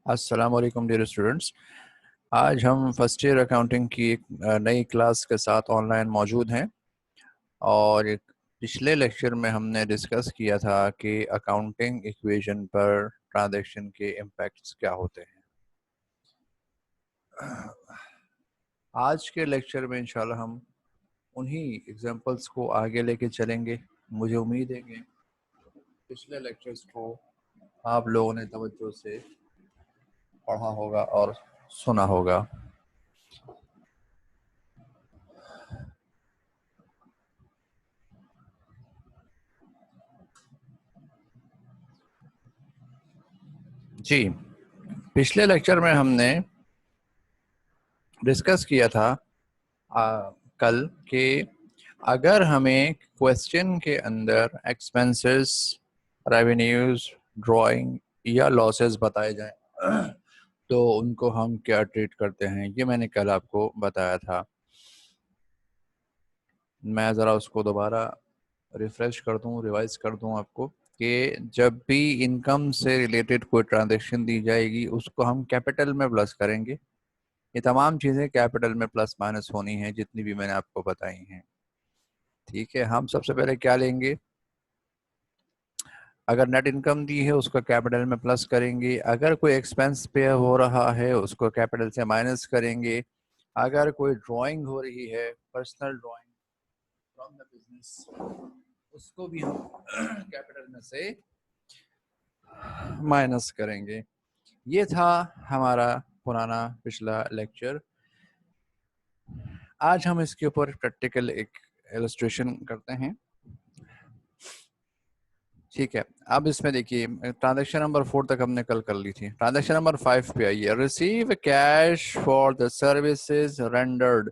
अस्सलाम वालेकुम dear students. आज हम फर्स्ट ईयर अकाउंटिंग की एक नई क्लास के साथ ऑनलाइन मौजूद हैं और पिछले लेक्चर में हमने डिस्कस किया था कि अकाउंटिंग इक्वेशन पर ट्रांजैक्शन के इम्पैक्ट्स क्या होते हैं। आज के लेक्चर में इंशाल्लाह हम उन्हीं एग्जांपल्स को आगे लेके चलेंगे। मुझे उम्मीद है कि पिछले लेक्चर्स को आप लोगों ने तवज्जो से पढ़ा होगा और सुना होगा। जी, पिछले लेक्चर में हमने डिस्कस किया था कल कि अगर हमें क्वेश्चन के अंदर एक्सपेंसेस, रेवेन्यूज, ड्राइंग या लॉसेस बताए जाएं तो उनको हम क्या ट्रीट करते हैं, ये मैंने कल आपको बताया था। मैं ज़रा उसको दोबारा रिफ्रेश कर दूं, रिवाइज कर दूं आपको कि जब भी इनकम से रिलेटेड कोई ट्रांजैक्शन दी जाएगी उसको हम कैपिटल में प्लस करेंगे। ये तमाम चीज़ें कैपिटल में प्लस माइनस होनी है जितनी भी मैंने आपको बताई हैं। ठीक है, हम सबसे पहले क्या लेंगे, अगर नेट इनकम दी है उसको कैपिटल में प्लस करेंगे, अगर कोई एक्सपेंस पे हो रहा है उसको कैपिटल से माइनस करेंगे, अगर कोई ड्राइंग हो रही है personal drawing from the business उसको भी हम कैपिटल में से माइनस करेंगे। ये था हमारा पुराना पिछला लेक्चर। आज हम इसके ऊपर प्रैक्टिकल एक इलस्ट्रेशन करते हैं। ठीक है, अब इसमें देखिए ट्रांजैक्शन नंबर 4 तक हमने कल कर ली थी। ट्रांजैक्शन नंबर 5 पे आइए। Receive cash for the services rendered.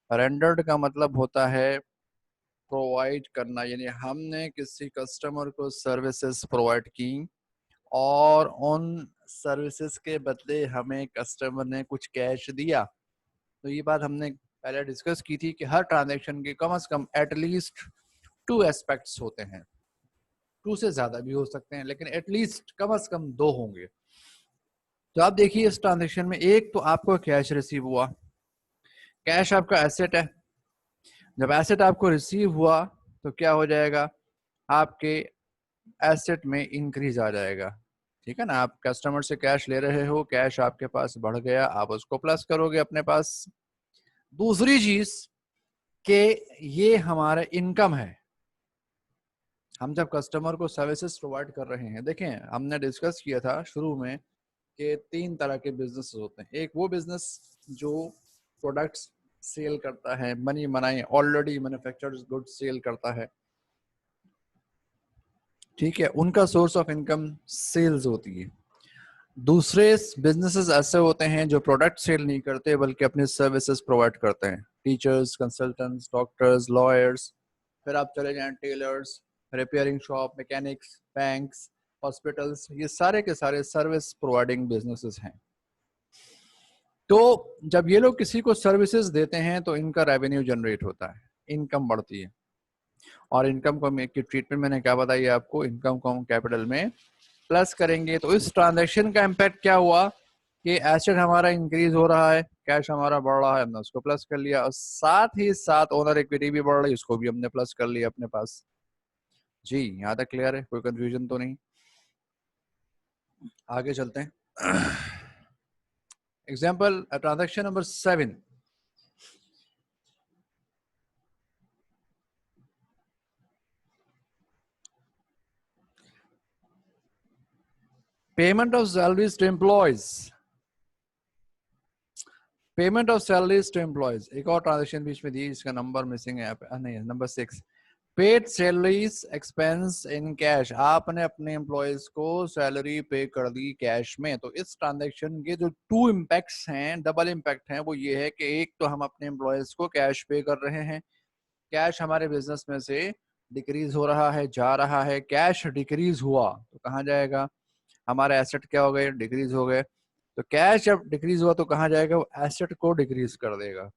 Rendered का मतलब होता है प्रोवाइड करना, यानी हमने किसी कस्टमर को सर्विसेज प्रोवाइड की और उन सर्विसेज के बदले हमें कस्टमर ने कुछ कैश दिया। तो ये बात हमने पहले डिस्कस की थी कि हर ट्रांजैक्शन के कम से कम एटलीस्ट 2 एस्पेक्ट्स होते हैं। 2 से ज्यादा भी हो सकते हैं लेकिन एटलीस्ट कम से कम 2 होंगे। तो आप देखिए इस ट्रांजैक्शन में एक तो आपको कैश रिसीव हुआ। कैश आपका एसेट है। जब एसेट आपको रिसीव हुआ तो क्या हो जाएगा, आपके एसेट में इंक्रीज आ जाएगा। ठीक है ना, आप कस्टमर से कैश ले रहे हो, कैश आपके पास बढ़ गया, आप उसको प्लस करोगे अपने पास। दूसरी चीज कि ये हमारा इनकम है। हम जब कस्टमर को सर्विसेज प्रोवाइड कर रहे हैं, देखें हमने डिस्कस किया था शुरू में कि 3 तरह के बिजनेस होते हैं। एक वो बिजनेस जो प्रोडक्ट्स सेल करता है, मनी बनाए ऑलरेडी मैन्युफैक्चर्ड गुड्स सेल करता है। ठीक है, उनका सोर्स ऑफ इनकम सेल्स होती है। दूसरे बिजनेसेस ऐसे होते हैं जो प्रोडक्ट सेल नहीं करते बल्कि अपनी सर्विसेज प्रोवाइड करते हैं। टीचर्स, कंसल्टेंट्स, डॉक्टर्स, लॉयर्स, फिर आप चले जाएं tailors, repairing shop, mechanics, banks, hospitals, ये सारे के सारे सर्विस प्रोवाइडिंग बिजनेसेस हैं। तो जब ये लोग किसी को सर्विसेज देते हैं तो इनका रेवेन्यू जनरेट होता है, इनकम बढ़ती है। और इनकम को की ट्रीटमेंट मैंने क्या बताई आपको, इनकम को हम कैपिटल में प्लस करेंगे। तो इस ट्रांजैक्शन का इम्पैक्ट क्या हुआ कि एसेट हमारा इंक्रीज हो रहा है, कैश हमारा बढ़ रहा है, हमने उसको प्लस कर लिया, और साथ ही साथ ओनर इक्विटी भी बढ़ रही है, उसको भी हमने प्लस कर लिया अपने पास। जी, यहाँ तक क्लियर है, कोई कंफ्यूजन तो नहीं। आगे चलते हैं। Example transaction number 7। Payment of salaries to employees. Payment of salaries to employees, एक और ट्रांजैक्शन बीच में दी जिसका नंबर मिसिंग है, नहीं number 6। Paid salaries expense in cash. आपने अपने एम्प्लॉयज को सैलरी पे कर दी कैश में। तो इस ट्रांजैक्शन के जो 2 इम्पैक्ट्स हैं, डबल इम्पैक्ट हैं, वो ये है कि एक तो हम अपने एम्प्लॉयज को कैश पे कर रहे हैं, कैश हमारे बिजनेस में से डिक्रीज हो रहा है, जा रहा है। कैश डिक्रीज हुआ तो कहाँ जाएगा, हमारे एसेट क्या हो गए, डिक्रीज हो गए। तो कैश जब डिक्रीज हुआ तो कहाँ जाएगा, वो एसेट को डिक्रीज कर देगा।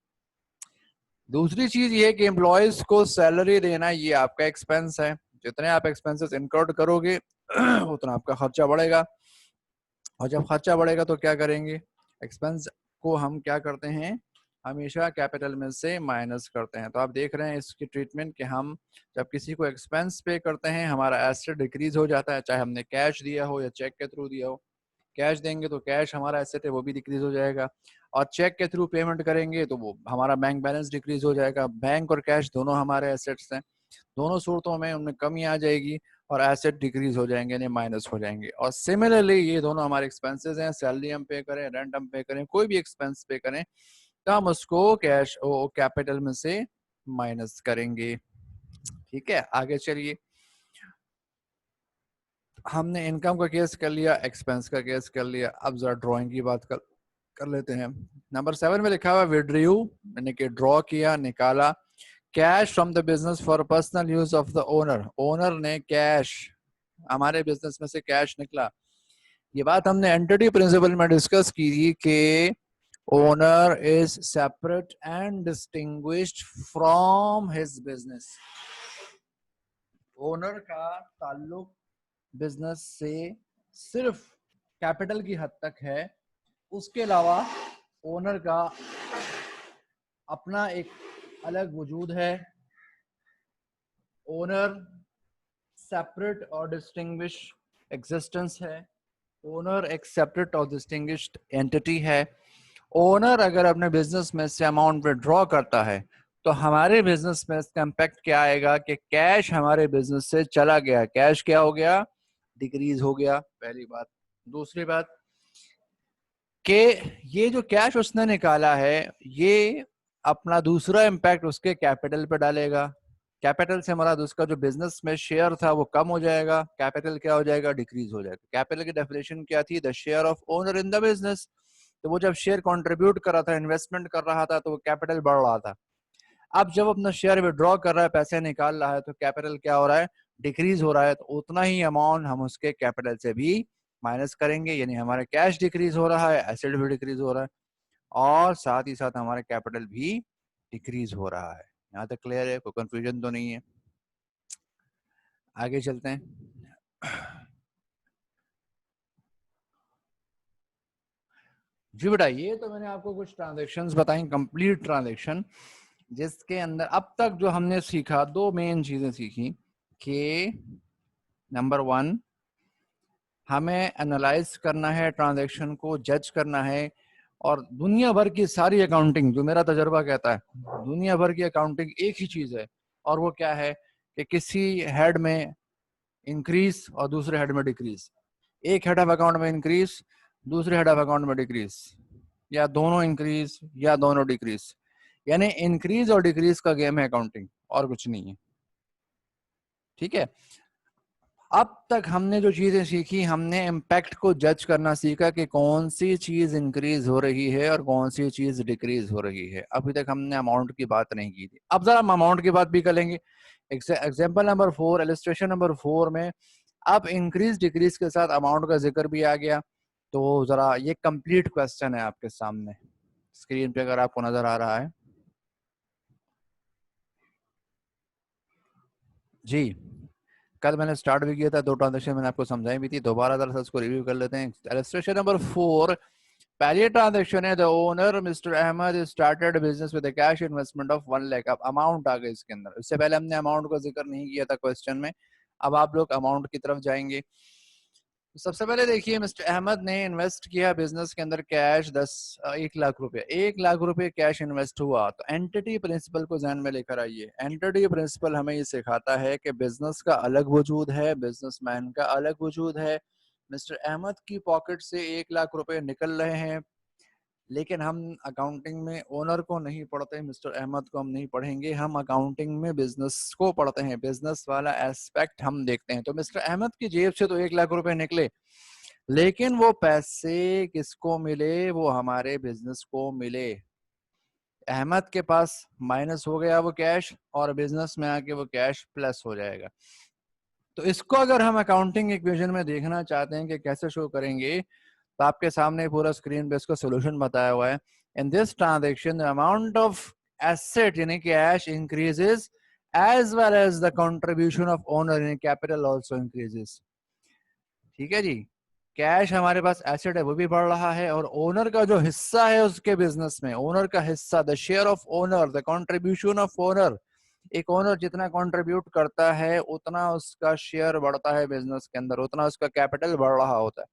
दूसरी चीज ये कि एम्प्लॉयज को सैलरी देना ये आपका एक्सपेंस है। जितने आप एक्सपेंसेस इनकर्ड करोगे उतना आपका खर्चा बढ़ेगा। और जब खर्चा बढ़ेगा तो क्या करेंगे, एक्सपेंस को हम क्या करते हैं, हमेशा कैपिटल में से माइनस करते हैं। तो आप देख रहे हैं इसकी ट्रीटमेंट कि हम जब किसी को एक्सपेंस पे करते हैं हमारा एसेट डिक्रीज हो जाता है, चाहे हमने कैश दिया हो या चेक के थ्रू दिया हो। कैश देंगे तो कैश हमारा एसेट है वो भी डिक्रीज हो जाएगा, और चेक के थ्रू पेमेंट करेंगे तो वो हमारा बैंक बैलेंस डिक्रीज हो जाएगा। बैंक और कैश दोनों हमारे एसेट्स हैं, दोनों सूरतों में उनमें कमी आ जाएगी और एसेट डिक्रीज हो जाएंगे, यानी माइनस हो जाएंगे। और सिमिलरली ये दोनों हमारे एक्सपेंसेस हैं, सैलरी हम पे करें, रेंट हम पे करें, कोई भी एक्सपेंस पे करें तो हम उसको कैश कैपिटल में से माइनस करेंगे। ठीक है, आगे चलिए। हमने इनकम का केस कर लिया, एक्सपेंस का केस कर लिया, अब जरा ड्राइंग की बात कर लेते हैं। नंबर 7 में लिखा हुआ विड्रू, मैंने कि ड्रॉ किया, निकाला cash from the business for personal use of the owner. Owner ने कैश, हमारे बिजनेस में से कैश निकला। ये बात हमने एंटिटी प्रिंसिपल में डिस्कस की थी कि owner is separate and distinguished from his business. Owner का ताल्लुक बिजनेस से सिर्फ कैपिटल की हद तक है, उसके अलावा ओनर का अपना एक अलग वजूद है। ओनर सेपरेट और डिस्टिंग्विश एग्जिस्टेंस है, ओनर एक सेपरेट और डिस्टिंग्विश्ड एंटिटी है। ओनर अगर अपने बिजनेस में से अमाउंट विड्रॉ करता है तो हमारे बिजनेस में इसका इम्पैक्ट क्या आएगा कि कैश हमारे बिजनेस से चला गया, कैश क्या हो गया, डिक्रीज हो गया, पहली बात। दूसरी बात कि ये जो कैश उसने निकाला है ये अपना दूसरा इम्पैक्ट उसके कैपिटल पे डालेगा। कैपिटल से हमारा उसका जो बिजनेस में शेयर था वो कम हो जाएगा, कैपिटल क्या हो जाएगा, डिक्रीज हो जाएगा। कैपिटल की डेफिनेशन क्या थी, the share of owner in the business. तो वो जब शेयर कंट्रीब्यूट कर रहा था, इन्वेस्टमेंट कर रहा था, तो वो कैपिटल बढ़ रहा था। अब जब अपना शेयर विड्रॉ कर रहा है, पैसे निकाल रहा है, तो कैपिटल क्या हो रहा है, डिक्रीज हो रहा है। तो उतना ही अमाउंट हम उसके कैपिटल से भी माइनस करेंगे, यानी हमारा कैश डिक्रीज हो रहा है, एसेट भी डिक्रीज हो रहा है, और साथ ही साथ हमारा कैपिटल भी डिक्रीज हो रहा है। यहाँ तक क्लियर है, कोई कंफ्यूजन तो नहीं है? आगे चलते हैं। जी बेटा, ये तो मैंने आपको कुछ ट्रांजेक्शन्स बताई, कंप्लीट ट्रांजेक्शन, जिसके अंदर अब तक जो हमने सीखा, दो मेन चीजें सीखी कि नंबर 1 हमें एनालाइज करना है, ट्रांजैक्शन को जज करना है। और दुनिया भर की सारी अकाउंटिंग, जो मेरा तजर्बा कहता है, दुनिया भर की अकाउंटिंग एक ही चीज है, और वो क्या है कि किसी हेड में इंक्रीज और दूसरे हेड में डिक्रीज, एक हेड ऑफ अकाउंट में इंक्रीज, दूसरे हेड ऑफ अकाउंट में डिक्रीज, या दोनों इंक्रीज या दोनों डिक्रीज, यानी इंक्रीज और डिक्रीज का गेम है अकाउंटिंग, और कुछ नहीं है। ठीक है, अब तक हमने जो चीजें सीखी, हमने इम्पैक्ट को जज करना सीखा कि कौन सी चीज इंक्रीज हो रही है और कौन सी चीज डिक्रीज हो रही है। अभी तक हमने अमाउंट की बात नहीं की थी, अब जरा हम अमाउंट की बात भी करेंगे। एग्जाम्पल नंबर 4, इलस्ट्रेशन नंबर 4 में अब इंक्रीज डिक्रीज के साथ अमाउंट का जिक्र भी आ गया। तो जरा ये कंप्लीट क्वेश्चन है आपके सामने स्क्रीन पे, अगर आपको नजर आ रहा है। जी, कल मैंने स्टार्ट भी किया था, दो ट्रांजेक्शन मैंने आपको समझाई भी थी, दोबारा जरा उसको रिव्यू कर लेते हैं। इलस्ट्रेशन नंबर 4, पहली ट्रांजेक्शन है, the owner Mr Ahmed started business with cash investment of 1 lakh. अब अमाउंट आ गई इसके अंदर, इससे पहले हमने अमाउंट का जिक्र नहीं किया था क्वेश्चन में, अब आप लोग अमाउंट की तरफ जाएंगे। तो सबसे पहले देखिए, मिस्टर अहमद ने इन्वेस्ट किया बिजनेस के अंदर कैश 1 लाख रुपए, 1 लाख रुपए कैश इन्वेस्ट हुआ। तो एंटिटी प्रिंसिपल को ध्यान में लेकर आइए। एंटिटी प्रिंसिपल हमें ये सिखाता है कि बिजनेस का अलग वजूद है, बिजनेसमैन का अलग वजूद है। मिस्टर अहमद की पॉकेट से 1 लाख रुपए निकल रहे हैं, लेकिन हम अकाउंटिंग में ओनर को नहीं पढ़ते, मिस्टर अहमद को हम नहीं पढ़ेंगे, हम अकाउंटिंग में बिजनेस को पढ़ते हैं, बिजनेस वाला एस्पेक्ट हम देखते हैं। तो मिस्टर अहमद की जेब से तो 1 लाख रुपए निकले, लेकिन वो पैसे किसको मिले, वो हमारे बिजनेस को मिले। अहमद के पास माइनस हो गया वो कैश, और बिजनेस में आके वो कैश प्लस हो जाएगा। तो इसको अगर हम अकाउंटिंग इक्वेशन में देखना चाहते हैं कि कैसे शो करेंगे, तो आपके सामने पूरा स्क्रीन पे इसका सोल्यूशन बताया हुआ है। In this transaction the amount of asset यानी cash increases as well as the contribution of owner in capital also increases. ठीक है जी, कैश हमारे पास एसेट है वो भी बढ़ रहा है, और ओनर का जो हिस्सा है उसके बिजनेस में, ओनर का हिस्सा, the share of owner, the contribution of owner, एक ओनर जितना कंट्रीब्यूट करता है उतना उसका शेयर बढ़ता है बिजनेस के अंदर, उतना उसका कैपिटल बढ़ रहा होता है।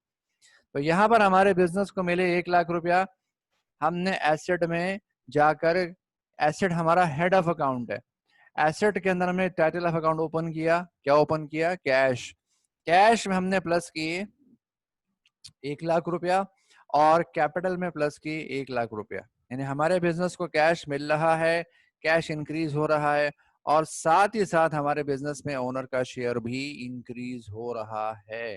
तो यहाँ पर हमारे बिजनेस को मिले 1 लाख रुपया, हमने एसेट में जाकर, एसेट हमारा हेड ऑफ अकाउंट है, एसेट के अंदर हमने टाइटल ऑफ अकाउंट ओपन किया, क्या ओपन किया, कैश, कैश में हमने प्लस किए 1 लाख रुपया, और कैपिटल में प्लस की 1 लाख रुपया, यानी हमारे बिजनेस को कैश मिल रहा है, कैश इंक्रीज हो रहा है, और साथ ही साथ हमारे बिजनेस में ओनर का शेयर भी इंक्रीज हो रहा है।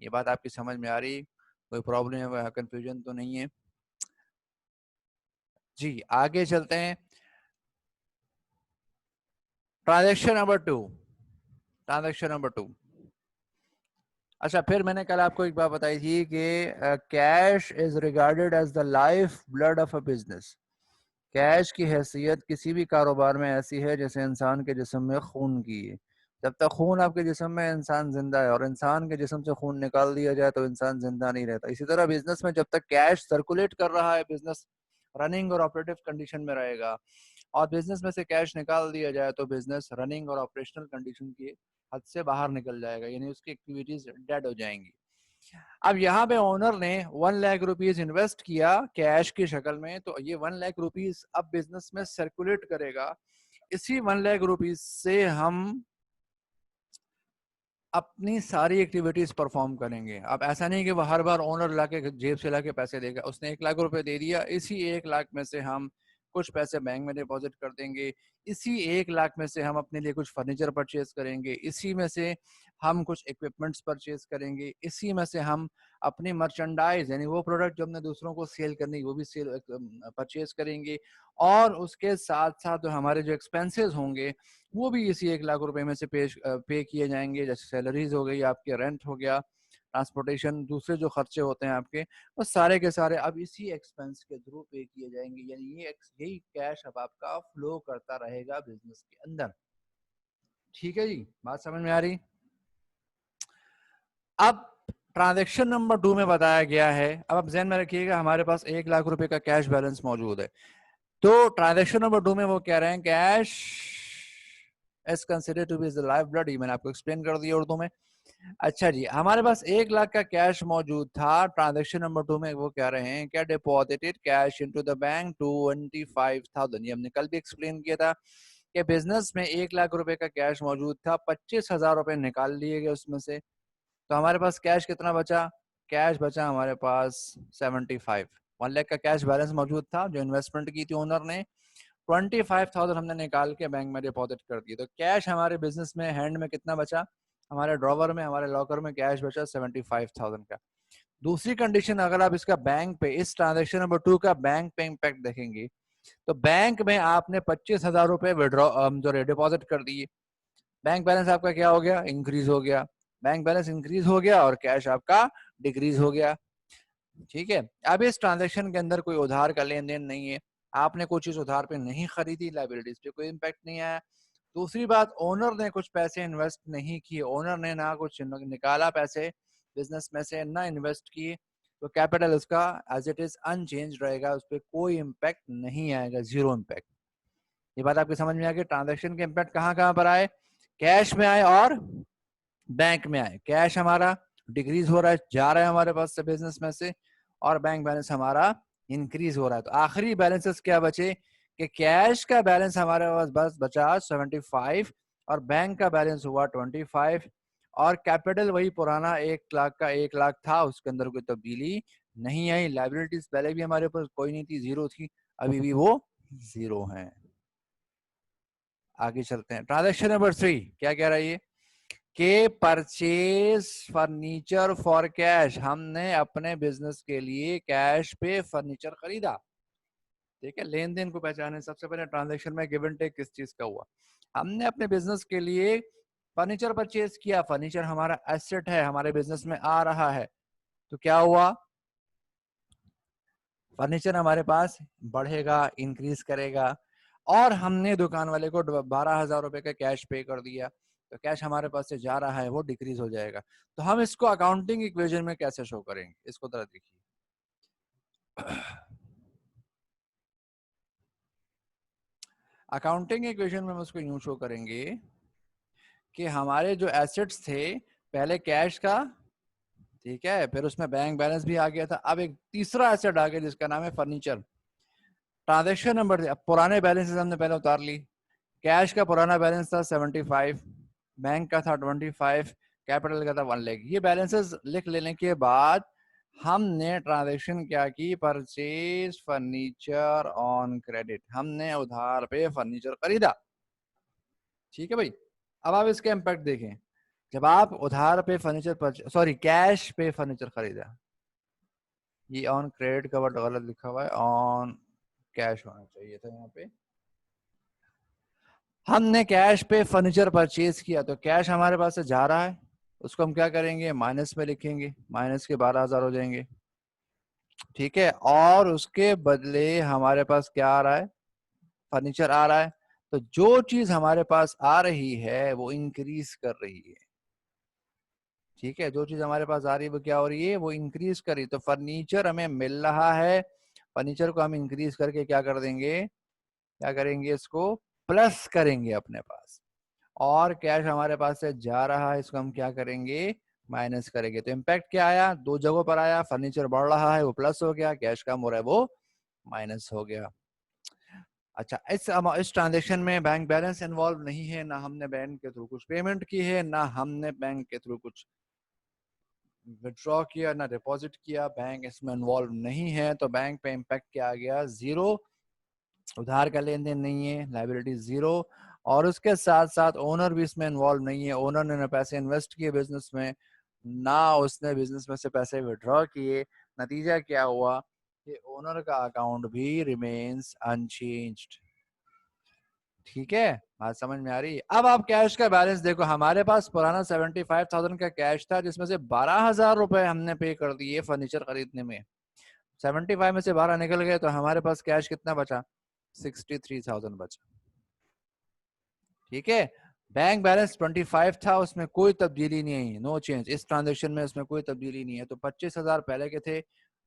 ये बात आपकी समझ में आ रही, कोई प्रॉब्लम है, कंफ्यूजन तो नहीं है जी? आगे चलते हैं, ट्रांजेक्शन नंबर 2, ट्रांजेक्शन नंबर 2। अच्छा, फिर मैंने कल आपको एक बात बताई थी कि cash is regarded as the life blood of a business. Cash की हैसियत किसी भी कारोबार में ऐसी है जैसे इंसान के जिस्म में खून की है। जब तक खून आपके जिस्म में, इंसान जिंदा है, और इंसान के जिस्म से खून निकाल दिया जाए तो इंसान जिंदा नहीं रहता। इसी तरह बिजनेस में जब तक कैश सर्कुलेट कर रहा है, बिजनेस रनिंग और ऑपरेटिव कंडीशन में रहेगा, और बिजनेस में से कैश निकाल दिया जाए तो बिजनेस रनिंग और ऑपरेशनल कंडीशन की हद से बाहर निकल जाएगा, यानी उसकी एक्टिविटीज डेड हो जाएंगी। अब यहाँ पे ओनर ने 1 लाख रुपीज इन्वेस्ट किया कैश की शक्ल में, तो ये 1 लाख रुपीज अब बिजनेस में सर्कुलेट करेगा। इसी 1 लाख रुपीज से हम अपनी सारी एक्टिविटीज परफॉर्म करेंगे। अब ऐसा नहीं कि वो हर बार ओनर लाके जेब से लाके पैसे देगा, उसने 1 लाख रुपए दे दिया, इसी 1 लाख में से हम कुछ पैसे बैंक में डिपॉजिट कर देंगे, इसी 1 लाख में से हम अपने लिए कुछ फर्नीचर परचेज करेंगे, इसी में से हम कुछ इक्विपमेंट्स परचेज करेंगे, इसी में से हम अपनी मर्चेंडाइज, यानी वो प्रोडक्ट जो हमने दूसरों को सेल करनी वो भी सेल परचेज करेंगे, और उसके साथ साथ जो हमारे जो एक्सपेंसेस होंगे वो भी इसी 1 लाख रुपए में से पे किए जाएंगे। जैसे सैलरीज हो गई आपके, रेंट हो गया, ट्रांसपोर्टेशन, दूसरे जो खर्चे होते हैं आपके, वो सारे के सारे अब इसी एक्सपेंस के थ्रू पे किए जाएंगे, यानी यही कैश अब आपका फ्लो करता रहेगा बिजनेस के अंदर। ठीक है जी, बात समझ में आ रही? अब ट्रांजेक्शन नंबर 2 में बताया गया है, अब आप ध्यान में रखिएगा, हमारे पास 1 लाख रुपए का कैश बैलेंस मौजूद है, तो ट्रांजेक्शन नंबर 2 में वो कह रहे हैं cash as considered to be the life blood, ये मैंने आपको एक्सप्लेन कर दिया उर्दू में। अच्छा जी, हमारे पास 1 लाख का कैश मौजूद था, ट्रांजेक्शन नंबर 2 में वो कह रहे हैं क्या, deposited cash into the bank 25,000, ये हमने कल भी एक्सप्लेन किया था कि बिजनेस में 1 लाख रुपए का कैश मौजूद था, 25,000 रुपए निकाल लिए गए उसमें से, तो हमारे पास कैश कितना बचा, कैश बचा हमारे पास 75। 1 लाख का कैश बैलेंस मौजूद था जो इन्वेस्टमेंट की थी ओनर ने, 25,000 हमने निकाल के बैंक में डिपॉजिट कर दिए, तो कैश हमारे बिजनेस में हैंड में कितना बचा, हमारे ड्रॉवर में, हमारे लॉकर में कैश बचा 75,000 का। दूसरी कंडीशन, अगर आप इसका बैंक पे, इस ट्रांजेक्शन नंबर 2 का बैंक पे इम्पैक्ट देखेंगे, तो बैंक में आपने 25,000 रुपए विड्रॉ जो डिपॉजिट कर दिए, बैंक बैलेंस आपका क्या हो गया, इंक्रीज हो गया, बैंक बैलेंस इंक्रीज हो गया और कैश आपका डिक्रीज हो गया। ठीक है, अब इस ट्रांजेक्शन के अंदर कोई उधार का लेन देन नहीं है, आपने कोई चीज उधार पे नहीं खरीदी, लाइबिलिटीज पे कोई इम्पैक्ट नहीं आया। दूसरी बात, ओनर ने कुछ पैसे इन्वेस्ट नहीं किए, ओनर ने ना कुछ निकाला पैसे बिजनेस में से, ना इन्वेस्ट किए, तो कैपिटल उसका एज इट इज अनचेंज रहेगा, उस पर कोई इम्पैक्ट नहीं आएगा, जीरो इम्पैक्ट। ये बात आपकी समझ में आ गई? ट्रांजेक्शन के इम्पैक्ट कहाँ कहाँ पर आए, कैश में आए और बैंक में आए। कैश हमारा डिक्रीज हो रहा है, जा रहा है हमारे पास से बिजनेस में से, और बैंक बैलेंस हमारा इंक्रीज हो रहा है। तो आखिरी बैलेंसेस क्या बचे कि कैश का बैलेंस हमारे पास बस बचा 75, और बैंक का बैलेंस हुआ 25, और कैपिटल वही पुराना 1 लाख का 1 लाख था, उसके अंदर कोई तब्दीली नहीं आई। लाइबिलिटीज पहले भी हमारे पास कोई नहीं थी, जीरो थी, अभी भी वो जीरो है। आगे चलते हैं, ट्रांजेक्शन नंबर 3 क्या कह रहा है ये के परचेज फर्नीचर फॉर कैश, हमने अपने बिजनेस के लिए कैश पे फर्नीचर खरीदा। ठीक है, लेन देन को पहचाने, सबसे पहले ट्रांजैक्शन में गिव एंड टेक किस चीज का हुआ, हमने अपने बिजनेस के लिए फर्नीचर परचेज किया, फर्नीचर हमारा एसेट है, हमारे बिजनेस में आ रहा है, तो क्या हुआ, फर्नीचर हमारे पास बढ़ेगा, इंक्रीज करेगा, और हमने दुकान वाले को 12,000 रुपए का कैश पे कर दिया, तो कैश हमारे पास से जा रहा है वो डिक्रीज हो जाएगा। तो हम इसको अकाउंटिंग इक्वेशन में कैसे शो करेंगे, इसको जरा देखिए। अकाउंटिंग इक्वेशन में हम उसको यूं शो करेंगे कि हमारे जो एसेट्स थे, पहले कैश का, ठीक है, फिर उसमें बैंक बैलेंस भी आ गया था, अब एक तीसरा एसेट आ गया जिसका नाम है फर्नीचर। ट्रांजेक्शन नंबर पुराने बैलेंसेस हमने पहले उतार ली। कैश का पुराना बैलेंस था 75, बैंक का था 25, कैपिटल का था 1 लाख। ये बैलेंसेस लिख लेने के बाद हमने ट्रांजैक्शन क्या की, परचेज फर्नीचर ऑन क्रेडिट, हमने उधार पे फर्नीचर खरीदा। ठीक है भाई, अब आप इसका इम्पैक्ट देखें। जब आप उधार पे फर्नीचर सॉरी कैश पे फर्नीचर खरीदा, ये ऑन क्रेडिट का वर्ड गलत लिखा हुआ है, ऑन कैश होना चाहिए था यहाँ पे। हमने कैश पे फर्नीचर परचेज किया, तो कैश हमारे पास से जा रहा है, उसको हम क्या करेंगे, माइनस में लिखेंगे, माइनस के 12,000 हो जाएंगे। ठीक है, और उसके बदले हमारे पास क्या आ रहा है, फर्नीचर आ रहा है। तो जो चीज हमारे पास आ रही है वो इंक्रीज कर रही है। ठीक है, जो चीज हमारे पास आ रही है वो क्या हो रही है, वो इंक्रीज कर रही है। तो फर्नीचर हमें मिल रहा है, फर्नीचर को हम इंक्रीज करके क्या कर देंगे, क्या करेंगे, इसको प्लस करेंगे अपने पास। और कैश हमारे पास से जा रहा है, इसको हम क्या करेंगे, माइनस करेंगे। तो इम्पैक्ट क्या आया, दो जगहों पर आया, फर्नीचर बढ़ रहा है वो प्लस हो गया, कैश कम हो रहा है वो माइनस हो गया। अच्छा, इस ट्रांजेक्शन में बैंक बैलेंस इन्वॉल्व नहीं है, ना हमने बैंक के थ्रू कुछ पेमेंट की है, ना हमने बैंक के थ्रू कुछ विड्रॉ किया, ना डिपॉजिट किया, बैंक इसमें इन्वॉल्व नहीं है। तो बैंक पे इम्पैक्ट क्या आ गया, जीरो। उधार का लेन देन नहीं है, लाइबिलिटी जीरो। और उसके साथ साथ ओनर भी इसमें इन्वॉल्व नहीं है, ओनर ने ना पैसे इन्वेस्ट किए बिजनेस में, ना उसने बिजनेस में से पैसे विड्रॉ किए। नतीजा क्या हुआ कि ओनर का अकाउंट भी रिमेन्स अनचेंज्ड। ठीक है, बात समझ में आ रही है। अब आप कैश का बैलेंस देखो, हमारे पास पुराना 75,000 का कैश था, जिसमें से 12,000 रुपए हमने पे कर दिए फर्नीचर खरीदने में। 75 में से 12 निकल गए, तो हमारे पास कैश कितना बचा, 63,000 बचा। ठीक है, बैंक बैलेंस 25 था, उसमें कोई तब्दीली नहीं है, नो चेंज। इस ट्रांजेक्शन में उसमें कोई तब्दीली नहीं है। तो 25,000 पहले के थे,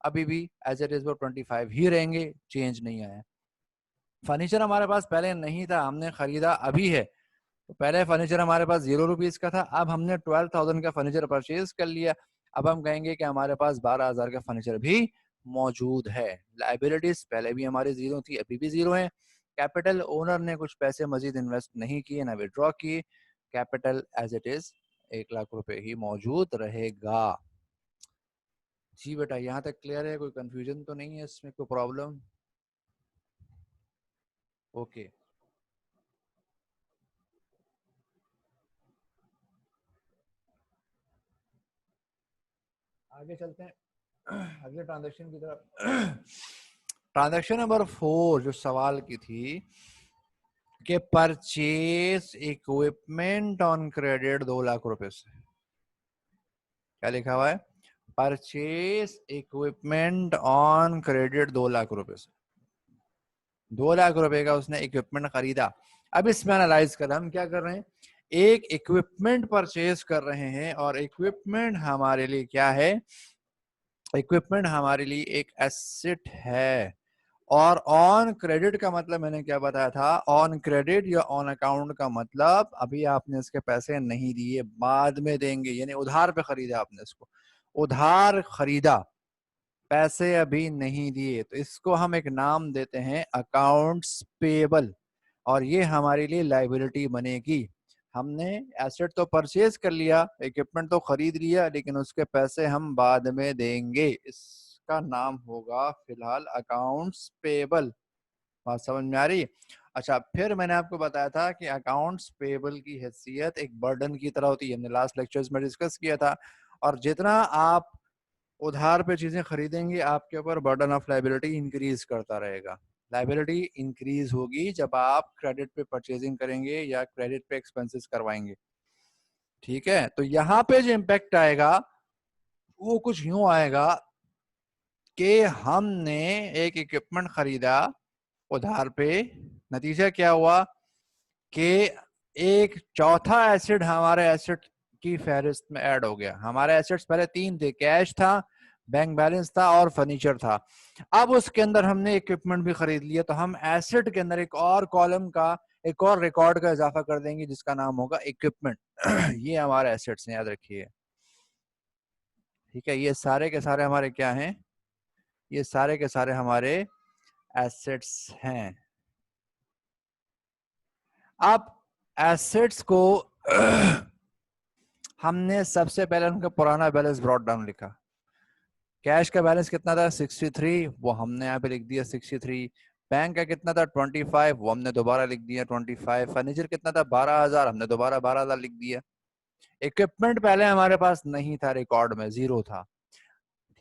अभी भी एज इट इज वो 25 ही रहेंगे, चेंज नहीं आया। फर्नीचर हमारे पास पहले नहीं था, हमने खरीदा अभी है। तो पहले फर्नीचर हमारे पास 0 रुपीज का था, अब हमने 12,000 का फर्नीचर परचेज कर लिया। अब हम कहेंगे कि हमारे पास 12,000 का फर्नीचर भी मौजूद है। लाइबिलिटीज पहले भी हमारी जीरो थी, अभी भी जीरो है। कैपिटल, ओनर ने कुछ पैसे मजीद इन्वेस्ट नहीं किए, ना विड्रॉ किए। Capital as it is 1 lakh रुपए ही मौजूद रहेगा। जी बेटा, यहाँ तक क्लियर है, कोई कंफ्यूजन तो नहीं है इसमें, कोई प्रॉब्लम? ओके, आगे चलते हैं अगले ट्रांजेक्शन की तरफ। ट्रांजेक्शन नंबर 4 जो सवाल की थी कि purchase equipment on credit 2 lakh रुपए से। क्या लिखा हुआ है, purchase equipment on credit 2 lakh रुपए से। 2 लाख रुपए का उसने इक्विपमेंट खरीदा। अब इसमें एनालाइज कर हम क्या कर रहे हैं, एक इक्विपमेंट परचेज कर रहे हैं, और इक्विपमेंट हमारे लिए क्या है, इक्विपमेंट हमारे लिए एक एसेट है। और ऑन क्रेडिट का मतलब मैंने क्या बताया था, ऑन क्रेडिट या ऑन अकाउंट का मतलब अभी आपने इसके पैसे नहीं दिए, बाद में देंगे, यानी उधार पे खरीदा आपने इसको, उधार खरीदा, पैसे अभी नहीं दिए, तो इसको हम एक नाम देते हैं अकाउंट्स पेबल। और ये हमारे लिए लाइबिलिटी बनेगी। हमने एसेट तो परचेज कर लिया, इक्विपमेंट तो खरीद लिया, लेकिन उसके पैसे हम बाद में देंगे, इसका नाम होगा फिलहाल अकाउंट्स पेबल। बात समझ में आ रही है? अच्छा, फिर मैंने आपको बताया था कि अकाउंट्स पेबल की हैसियत एक बर्डन की तरह होती है, हमने लास्ट लेक्चर्स में डिस्कस किया था। और जितना आप उधार पे चीजें खरीदेंगे, आपके ऊपर बर्डन ऑफ लाइबिलिटी इंक्रीज करता रहेगा। लाइबिलिटी इंक्रीज होगी जब आप क्रेडिट पे परचेजिंग करेंगे या क्रेडिट पे एक्सपेंसेस करवाएंगे। ठीक है, तो यहाँ पे जो इम्पैक्ट आएगा वो कुछ यूं आएगा कि हमने एक इक्विपमेंट खरीदा उधार पे, नतीजा क्या हुआ कि एक चौथा एसेट हमारे एसेट की फहरिस्त में ऐड हो गया। हमारे एसेट्स पहले 3 थे, कैश था, बैंक बैलेंस था और फर्नीचर था। अब उसके अंदर हमने इक्विपमेंट भी खरीद लिया, तो हम एसेट के अंदर एक और कॉलम का, एक और रिकॉर्ड का इजाफा कर देंगे जिसका नाम होगा इक्विपमेंट। ये हमारे एसेट्स हैं, याद रखिए। ठीक है, ये सारे के सारे हमारे क्या हैं? ये सारे के सारे हमारे एसेट्स हैं। अब एसेट्स को हमने सबसे पहले उनका पुराना बैलेंस ब्रॉट डाउन लिखा। कैश का बैलेंस कितना था? 63, वो हमने यहाँ पे लिख दिया 63। बैंक का कितना था? 25, वो हमने दोबारा लिख दिया 25। फर्नीचर कितना था? 12,000, हमने दोबारा 12,000 लिख दिया। इक्विपमेंट पहले हमारे पास नहीं था, रिकॉर्ड में 0 था।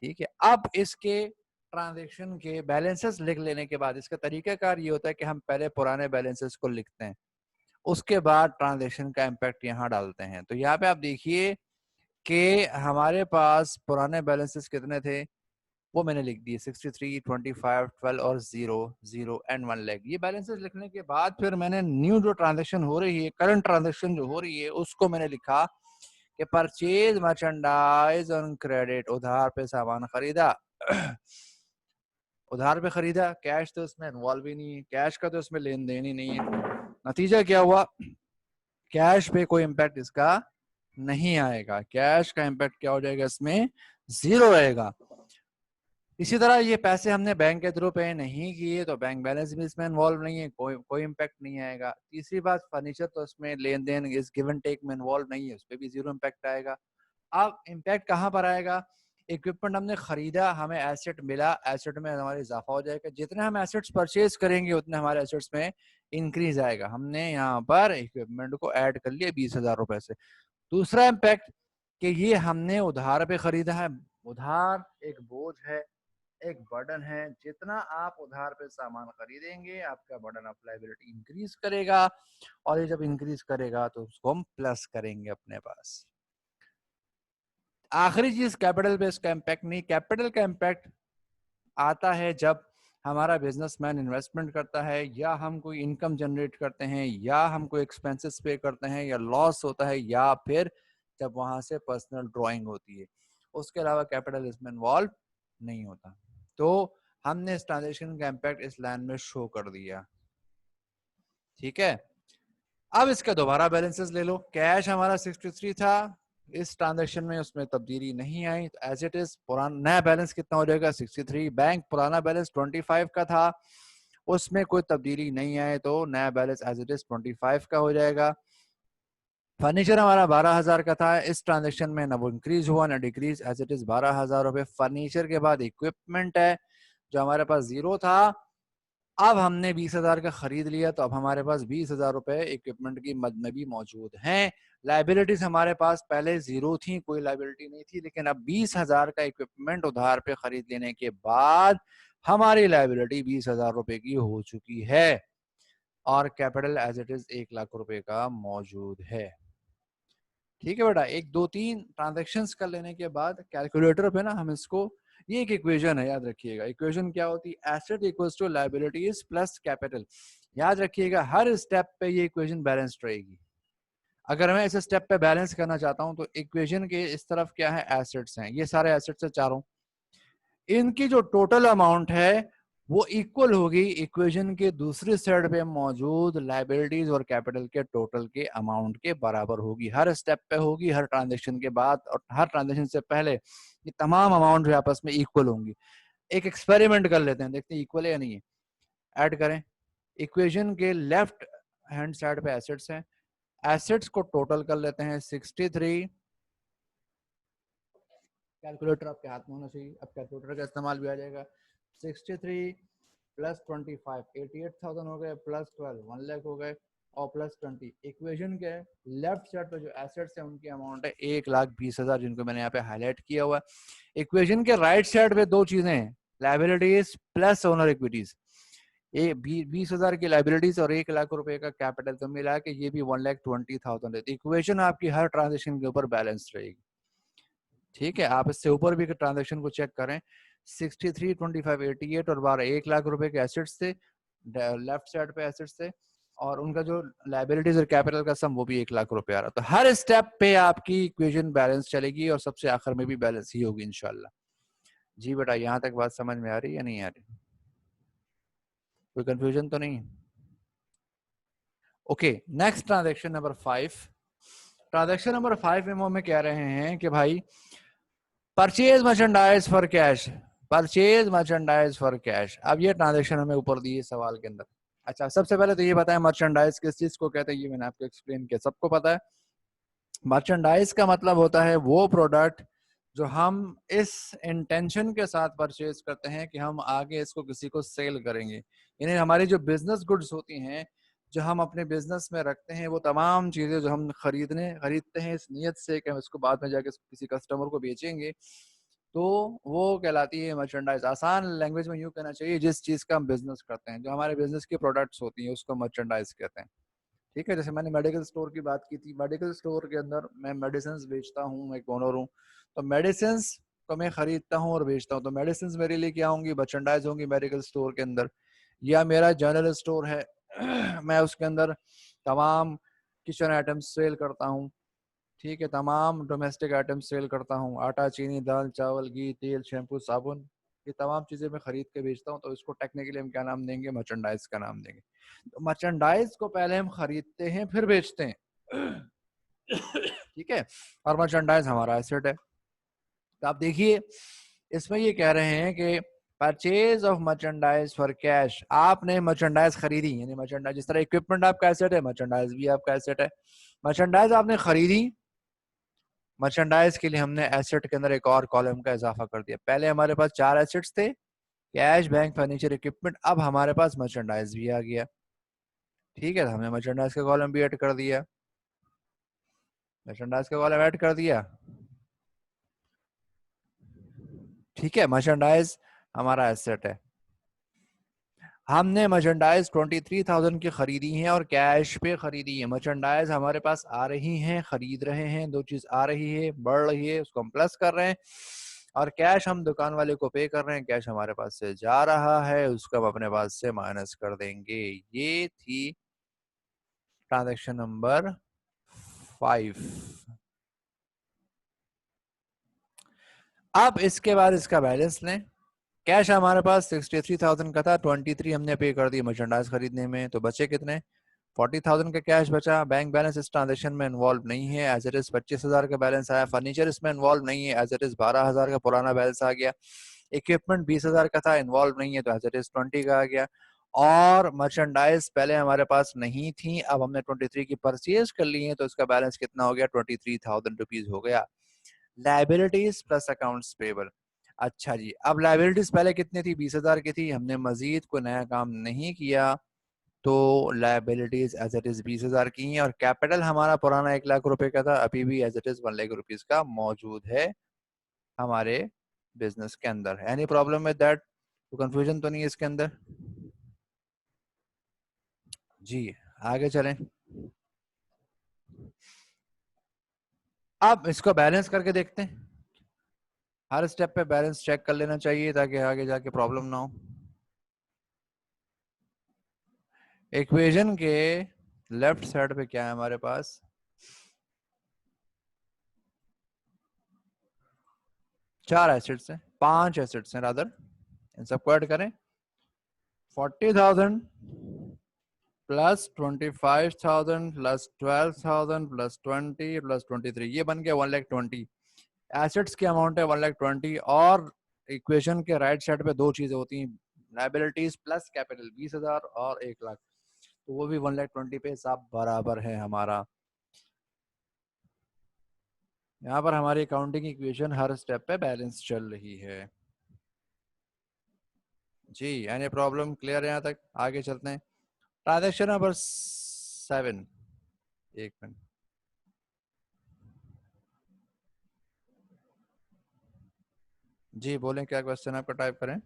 ठीक है, अब इसके ट्रांजेक्शन के बैलेंसेस लिख लेने के बाद इसका तरीकाकार ये होता है कि हम पहले पुराने बैलेंसेस को लिखते हैं, उसके बाद ट्रांजेक्शन का इम्पैक्ट यहाँ डालते हैं। तो यहाँ पे आप देखिए कि हमारे पास पुराने बैलेंसेस कितने थे, वो मैंने लिख दिए 63, 25, 12 और 0, 0 एंड 1 लाख। ये बैलेंसेस लिखने के बाद फिर मैंने न्यू जो ट्रांजेक्शन हो रही है, करंट ट्रांजेक्शन जो हो रही है, उसको मैंने लिखा कि परचेज मर्चेंडाइज ऑन क्रेडिट, उधार पे सामान खरीदा। उधार पे खरीदा, कैश तो इसमें इन्वॉल्व ही नहीं है, कैश का तो इसमें लेन देन ही नहीं है। नतीजा क्या हुआ? कैश पे कोई इम्पैक्ट इसका नहीं आएगा। कैश का इम्पैक्ट क्या हो जाएगा? इसमें 0 रहेगा। इसी तरह ये पैसे हमने बैंक के थ्रू पे नहीं किए तो बैंक बैलेंस भी इसमें इन्वॉल्व नहीं है, कोई इम्पैक्ट नहीं आएगा। तीसरी बात, फर्नीचर तो इसमें लेन देन इस गिव एंड टेक में इन्वॉल्व नहीं है, उस पर भी 0 इम्पैक्ट आएगा। अब इम्पैक्ट कहाँ पर आएगा? इक्विपमेंट हमने खरीदा, हमें एसेट मिला, एसेट में हमारा इजाफा हो जाएगा। जितने हम एसेट्स परचेज करेंगे उतने हमारे एसेट्स में इंक्रीज आएगा। हमने यहाँ पर इक्विपमेंट को ऐड कर लिया 20,000 रुपए से। दूसरा इम्पैक्ट कि ये हमने उधार पे खरीदा है। उधार एक बोझ है, एक बर्डन है। जितना आप उधार पे सामान खरीदेंगे आपका बर्डन ऑफ लायबिलिटी इंक्रीज करेगा, और ये जब इंक्रीज करेगा तो उसको हम प्लस करेंगे अपने पास। आखिरी चीज, कैपिटल पे इसका इम्पैक्ट नहीं। कैपिटल का इम्पैक्ट आता है जब हमारा बिजनेसमैन इन्वेस्टमेंट करता है, या हम कोई इनकम जनरेट करते हैं, या हम कोई एक्सपेंसेस पे करते हैं, या लॉस होता है, या फिर जब वहां से पर्सनल ड्राइंग होती है। उसके अलावा कैपिटल इसमें इन्वॉल्व नहीं होता। तो हमने इस ट्रांजेक्शन का इम्पैक्ट इस लाइन में शो कर दिया। ठीक है, अब इसका दोबारा बैलेंसेस ले लो। कैश हमारा 63 था, इस ट्रांजैक्शन में उसमें तब्दीली नहीं आई, तो एज इट इज पुराना नया बैलेंस कितना हो जाएगा? 63। बैंक पुराना बैलेंस 25 का था, उसमें कोई तब्दीली नहीं आए तो नया बैलेंस एज इट इज 25 का हो जाएगा। फर्नीचर हमारा 12,000 का था, इस ट्रांजेक्शन में ना वो इंक्रीज हुआ ना डिक्रीज, एज इट इज 12,000 रुपए। फर्नीचर के बाद इक्विपमेंट है जो हमारे पास 0 था, अब हमने 20,000 का खरीद लिया, तो अब हमारे पास 20,000 रुपए इक्विपमेंट की मद में भी मौजूद हैं। लाइबिलिटीज हमारे पास पहले 0 थी, कोई लाइबिलिटी नहीं थी, लेकिन अब 20,000 का इक्विपमेंट उधार पे खरीद लेने के बाद हमारी लाइबिलिटी 20,000 रुपए की हो चुकी है, और capital as it is 1 lakh रुपए का मौजूद है। ठीक है बेटा, 1 2 3 ट्रांजेक्शन्स कर लेने के बाद कैलकुलेटर पे ना हम इसको, ये एक इक्वेशन है, याद रखिएगा। इक्वेशन क्या होती है? Asset equals to liabilities plus capital. याद रखिएगा, हर स्टेप पे ये इक्वेशन बैलेंस्ड रहेगी। अगर मैं इस स्टेप पे बैलेंस करना चाहता हूं तो इक्वेशन के इस तरफ क्या है? एसेट्स हैं, ये सारे एसेट्स है चारों, इनकी जो टोटल अमाउंट है वो इक्वल होगी इक्वेशन के दूसरी साइड पे मौजूद लायबिलिटीज और कैपिटल के टोटल के अमाउंट के बराबर होगी। हर स्टेप पे होगी, हर ट्रांजेक्शन के बाद और हर ट्रांजेक्शन से पहले ये तमाम अमाउंट आपस में इक्वल होंगी। एक एक्सपेरिमेंट कर लेते हैं, देखते हैं इक्वल है या नहीं है। ऐड करें, इक्वेशन के लेफ्ट हैंड साइड पे एसेट्स हैं, एसेट्स को टोटल कर लेते हैं 63। कैलकुलेटर आपके हाथ में होना चाहिए, अब कैलकुलेटर का इस्तेमाल भी आ जाएगा। 63 प्लस 25 88,000 हो गए, प्लस 12 1 लाख हो गए, और प्लस 20। इक्वेशन के लेफ्ट साइड पे जो एसेट्स है उनकी अमाउंट है 1,20,000, जिनको मैंने यहाँ पे हाईलाइट किया हुआ है। इक्वेशन के राइट साइड पे दो चीजें हैं, लाइबिलिटीज प्लस ओनर इक्विटीज। ये 20,000 की लाइबिलिटीज और 1 लाख रुपए का कैपिटल, तो मिला के ये भी 1,20,000 है। इक्वेशन आपकी हर ट्रांजेक्शन के ऊपर बैलेंस रहेगी। ठीक है, आप इससे ऊपर भी ट्रांजेक्शन को चेक करें, 63, 25, 88 और 12, 1 लाख रुपए के एसेट्स थे, लेफ्ट साइड पे एसेट्स थे। और उनका जो लाइबिलिटीज और कैपिटल का सम वो भी 1 लाख रुपए आ रहा। तो हर स्टेप पे आपकी इक्वेशन बैलेंस चलेगी और सबसे आखिर में भी बैलेंस ही होगी इंशाल्लाह। जी बेटा, यहाँ तक बात समझ में आ रही है या नहीं आ रही? कोई कंफ्यूजन तो नहीं? Okay, next transaction number 5। Transaction number 5 में वो हमें कह रहे हैं कि भाई purchase merchandise for cash, purchase merchandise for cash. अब ये ट्रांजेक्शन हमें ऊपर दी है सवाल के अंदर। अच्छा, सबसे पहले तो ये बताएं मर्चेंडाइज किस चीज को कहते हैं, ये मैंने आपको एक्सप्लेन किया, सबको पता है। मर्चेंडाइज का मतलब होता है वो प्रोडक्ट जो हम इस इंटेंशन के साथ परचेज करते हैं कि हम आगे इसको किसी को सेल करेंगे। यानी हमारी जो बिजनेस गुड्स होती हैं जो हम अपने बिजनेस में रखते हैं, वो तमाम चीजें जो हम खरीदते हैं इस नियत से कि हम इसको बाद में जाके किसी कस्टमर को बेचेंगे, तो वो कहलाती है मर्चेंडाइज। आसान लैंग्वेज में यूँ कहना चाहिए, जिस चीज का हम बिजनेस करते हैं, जो हमारे बिजनेस की प्रोडक्ट्स होती हैं उसको मर्चेंडाइज कहते हैं। ठीक है, जैसे मैंने मेडिकल स्टोर की बात की थी, मेडिकल स्टोर के अंदर मैं मेडिसिन बेचता हूँ, मैं एक ओनर हूँ, तो मेडिसिन को मैं खरीदता हूँ और बेचता हूँ, तो मेडिसिन मेरे लिए क्या होंगी, मर्चेंडाइज होंगी मेडिकल स्टोर के अंदर। या मेरा जनरल स्टोर है मैं उसके अंदर तमाम किचन आइटम्स सेल करता हूँ। ठीक है, तमाम डोमेस्टिक आइटम सेल करता हूँ, आटा, चीनी, दाल, चावल, घी, तेल, शैम्पू, साबुन, ये तमाम चीजें मैं खरीद के बेचता हूँ, तो इसको टेक्निकली हम क्या नाम देंगे, मर्चेंडाइज का नाम देंगे। तो मर्चेंडाइज को पहले हम खरीदते हैं फिर बेचते हैं। ठीक है, और मर्चेंडाइज हमारा एसेट है। तो आप देखिए इसमें ये कह रहे हैं कि purchase of merchandise for cash, आपने मर्चेंडाइज खरीदी, यानी मर्चेंडाइज जिस तरह इक्विपमेंट आपका एसेट है, मर्चेंडाइज भी आपका एसेट है। मर्चेंडाइज आपने खरीदी, मर्चेंडाइज के लिए हमने एसेट के अंदर एक और कॉलम का इजाफा कर दिया। पहले हमारे पास 4 एसेट्स थे, कैश, बैंक, फर्नीचर, इक्विपमेंट, अब हमारे पास मर्चेंडाइज भी आ गया। ठीक है, तो हमने मर्चेंडाइज का कॉलम भी ऐड कर दिया, मर्चेंडाइज का कॉलम ऐड कर दिया। ठीक है, मर्चेंडाइज हमारा एसेट है। हमने मर्चेंडाइज 23,000 की खरीदी है और कैश पे खरीदी है। मर्चेंडाइज हमारे पास आ रही हैं, खरीद रहे हैं, दो चीज आ रही है, बढ़ रही है, उसको हम प्लस कर रहे हैं, और कैश हम दुकान वाले को पे कर रहे हैं, कैश हमारे पास से जा रहा है, उसको हम अपने पास से माइनस कर देंगे। ये थी ट्रांजेक्शन नंबर 5। अब इसके बाद इसका बैलेंस लें। कैश हमारे पास 63,000 का था, 23 हमने पे कर दी मर्चेंडाइज खरीदने में, तो बचे कितने, 40,000 का कैश बचा। बैंक बैलेंस इस ट्रांजेक्शन में इन्वॉल्व नहीं है, एज इट इज 25,000 का बैलेंस आया। फर्नीचर इसमें इन्वॉल्व नहीं है, एज इट इज 12,000 का पुराना बैलेंस आ गया। इक्विपमेंट 20,000 का था, इन्वॉल्व नहीं है, तो एज इट इज 20 का आ गया। और मर्चेंडाइज पहले हमारे पास नहीं थी, अब हमने 23 की परचेज कर ली है, तो इसका बैलेंस कितना हो गया, 23,000 रुपीज हो गया। Liabilities plus accounts payable. अच्छा जी, अब लाइबिलिटीज पहले कितनी थी, 20,000 की थी, हमने मजीद कोई नया काम नहीं किया, तो लाइबिलिटीज एज इट इज 20,000 की हैं, और कैपिटल हमारा पुराना 1 लाख रुपए का था, अभी भी as it is 1 lakh rupees का मौजूद है हमारे बिजनेस के अंदर। Any problem with that? तो कंफ्यूजन तो नहीं है इसके अंदर? जी, आगे चलें। अब इसको बैलेंस करके देखते हैं। हर स्टेप पे बैलेंस चेक कर लेना चाहिए ताकि आगे जाके प्रॉब्लम ना हो। इक्वेशन के लेफ्ट साइड पे क्या है हमारे पास, 4 एसिड्स हैं, 5 एसिड्स हैं रादर, इन सबको ऐड करें। 40,000 प्लस 25,000 प्लस 12,000 प्लस 20 प्लस 23, ये बन गया 1,20,000। एसेट्स की अमाउंट है 1,20,000, और इक्वेशन के राइट साइड पे दो चीजें होती हैं, लाइबिलिटीज प्लस कैपिटल 20,000 और 1 लाख, तो वो भी 1,20,000 पे हिसाब बराबर है हमारा। यहाँ पर हमारी अकाउंटिंग इक्वेशन हर स्टेप पे बैलेंस चल रही है। जी, यानी प्रॉब्लम क्लियर है यहाँ तक? आगे चलते हैं। Transaction number 7। एक मिनट। जी बोलें, क्या क्वेश्चन आपका, टाइप करें।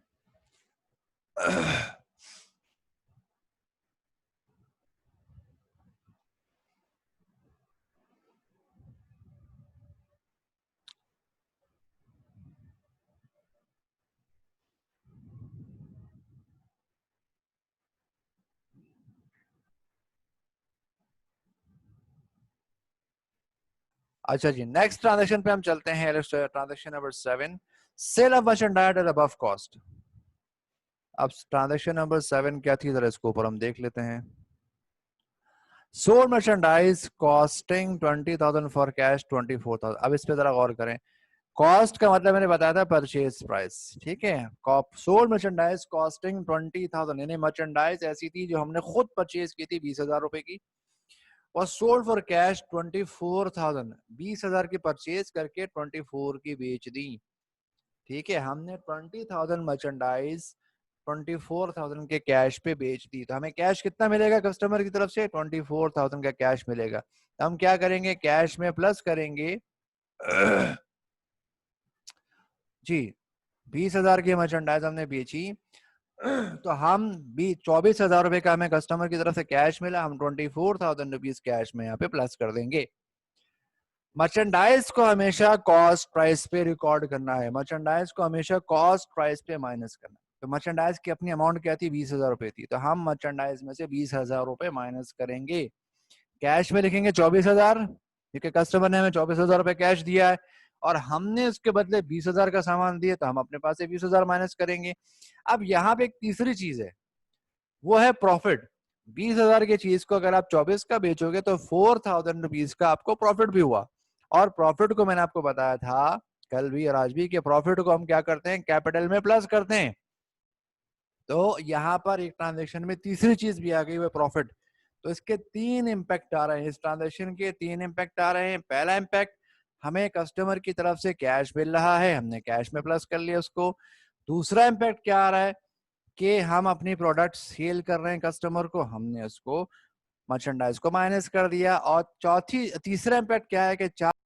अच्छा जी, नेक्स्ट ट्रांजेक्शन पे हम चलते हैं। Transaction number 7, sale of merchandise at above cost. अब ट्रांजेक्शन नंबर 7 क्या थी, जरा इसको ऊपर हम देख लेते हैं। Sold merchandise costing 20,000 for cash 24,000। अब इस पे जरा गौर करें। कॉस्ट का मतलब मैंने बताया था परचेज प्राइस, ठीक है। सोल्ड मर्चेंडाइज कॉस्टिंग 20,000, यानी मर्चेंडाइज ऐसी थी जो हमने खुद परचेज की थी 20,000 रुपए की, और सोल्ड फॉर कैश 24,000, 20,000 की परचेज करके 24 की बेच दी, ठीक है। हमने 20,000 मर्चेंडाइज 24,000 के कैश पे बेच दी, तो हमें कैश कितना मिलेगा कस्टमर की तरफ से, 24,000 का कैश मिलेगा। तो हम क्या करेंगे, कैश में प्लस करेंगे जी, 20,000 की मर्चेंडाइज हमने बेची, तो हम भी 24,000 रुपए का हमें कस्टमर की तरफ से कैश मिला, हम 24,000 रुपीज कैश में यहाँ पे प्लस कर देंगे। मर्चेंडाइज को हमेशा कॉस्ट प्राइस पे रिकॉर्ड करना है, मर्चेंडाइज को हमेशा कॉस्ट प्राइस पे माइनस करना है। तो मर्चेंडाइज की अपनी अमाउंट क्या थी, 20,000 रुपए थी, तो हम मर्चेंडाइज में से 20,000 रुपए माइनस करेंगे। कैश में लिखेंगे 24,000, क्योंकि कस्टमर ने हमें 24,000 रुपए कैश दिया है और हमने उसके बदले 20,000 का सामान दिया, तो हम अपने पास से 20,000 माइनस करेंगे। अब यहाँ पे एक तीसरी चीज है, वो है प्रॉफिट। 20,000 की चीज को अगर आप 24 का बेचोगे तो 4,000 रुपीज का आपको प्रॉफिट भी हुआ। और प्रॉफिट को मैंने आपको बताया था कल भी और आज भी, कि प्रॉफिट को हम क्या करते हैं, कैपिटल में प्लस करते हैं। तो यहाँ पर एक ट्रांजेक्शन में तीसरी चीज भी आ गई, वो प्रॉफिट। तो इसके 3 इम्पैक्ट आ रहे हैं, इस ट्रांजेक्शन के 3 इम्पैक्ट आ रहे हैं। पहला इम्पैक्ट, हमें कस्टमर की तरफ से कैश मिल रहा है, हमने कैश में प्लस कर लिया उसको। दूसरा इम्पैक्ट क्या आ रहा है कि हम अपनी प्रोडक्ट सेल कर रहे हैं कस्टमर को, हमने उसको मर्चेंडाइज को माइनस कर दिया। और तीसरा इम्पैक्ट क्या है कि